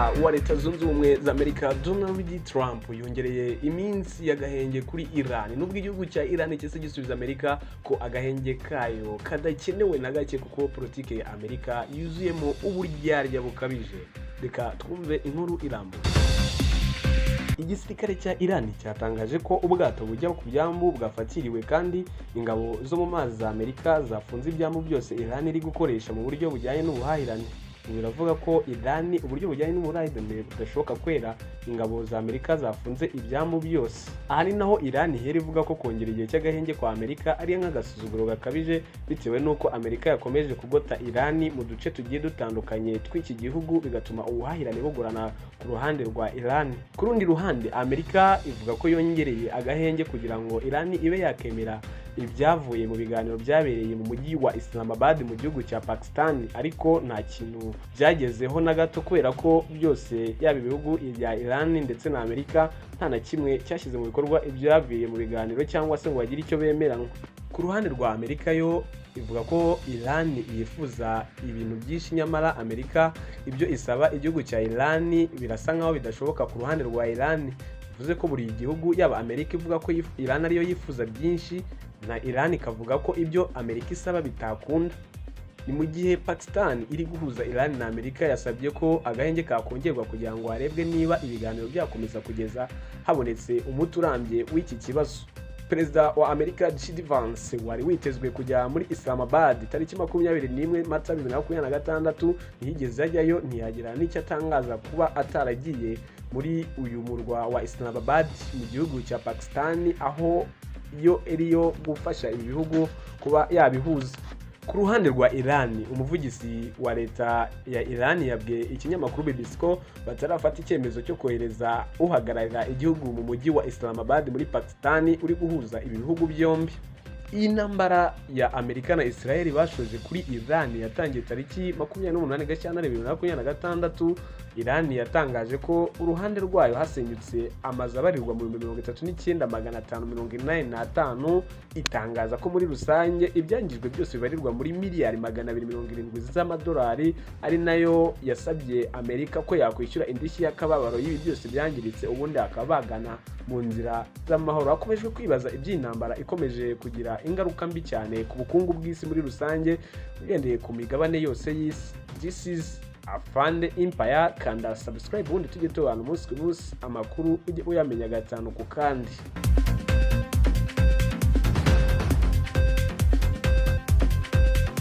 Perezida wa Leta Zunze Ubumwe za Amerika Donald Trump yongereye iminsi y'agahenge kuri Iran. Nubwo igihugu cya Iran cyese gisubiza Amerika ko agahenge kayo kadakenewe na gake kuko politike ya Amerika yuzuyemo uburyarya bukabije. Reka twumve inkuru irambuye. Igisirikare cya Iran cyatangaje ko ubwato bujya ku byambu bwafatiriwe, kandi ingabo zo mu mazi za Amerika zafunze ibyambu byose Iran iri gukoresha mu buryo bujyanye n'ubuhahirane. Biravuga ko Iran uburyo bujyanye n'ubuhahirane budashoboka kwera ingabo za Amerika zafunze ibyambu byose. Aha ni naho Iran ihera ivuga ko kongera igihe cy'agahenge kwa Amerika ari nk'agasuzuguro gakabije, bitewe n'uko Amerika yakomeje kugota Iran mu duce tugiye dutandukanye tw'iki gihugu, bigatuma ubuhahirane bugorana ku ruhande rwa Iran. Ku rundi ruhande, Amerika ivuga ko yongereye agahenge kugira ngo Iran ibe yakemera ibyavuye mu biganiro byabereye mu mujyi wa Islamabad mu gihugu cya Pakistan, ariko nta kintu byagezeho na gato, kubera ko byose yaba ibihugu bya Iran ndetse na Amerika nta na kimwe cyashyize mu bikorwa ibyavuye mu biganiro cyangwa se ngo bagire icyo bemeranywa. Ku ruhande rwa Amerika yo ivuga ko Iran yifuza ibintu byinshi, nyamara Amerika ibyo isaba igihugu cya Iran birasa nkaho bidashoboka. Ku ruhande rwa Iran bivuze ko buri gihugu, yaba Amerika ivuga ko Iran ariyo yifuza byinshi, na Iran ikavuga ko ibyo Amerika isaba bitakunda. Ni mu gihe Pakistan iri guhuza Iran na Amerika yasabye ko agahenge kakongerwa kugira ngo harebwe niba ibiganiro byakomeza kugeza habonetse umuti urambye w'iki kibazo. Perezida wa Amerika Vance wari witezwe kujya muri Islamabad tariki 21 Mata 2026 ntiyigeze ajyayo, ntiyagira n'icyo atangaza kuba ataragiye muri uyu murwa wa Islamabad mu gihugu cya Pakistan, aho yo eriyo gufasha ibi bihugu kuba yabihuza. Ku ruhande rwa Iran, umuvugizi wa leta ya Iran yabwiye ikinyamakuru BBC ko batarafata icyemezo cyo kohereza uhagararira igihugu mu mujyi wa Islamabad muri Pakistan uri guhuza ibi bihugu byombi. Iyi ntambara ya Amerika na Israel bashoje kuri Iran yatangiye tariki 28 Gashyantare 2026. Iran yatangaje ko uruhande rwayo hasenyutse amazu abarirwa mu 39,585, itangaza ko muri rusange ibyangijwe byose bibarirwa muri miliyari 270 z'amadolari, ari nayo yasabye Amerika ko yakwishyura indishyi y'akababaro y'ibi byose byangiritse, ubundi akabagana mu nzira z'amahoro. Hakomeje kwibazwa iby'intambara ikomeje kugira ingaruka mbi cyane ku bukungu bw'isi muri rusange, ugendeye ku migabane yose y'isi. This is Afande Empire. Kanda subscribe ubundi tujye tubana umunsi ku munsi amakuru ujye uyamenya gatanu ku kandi.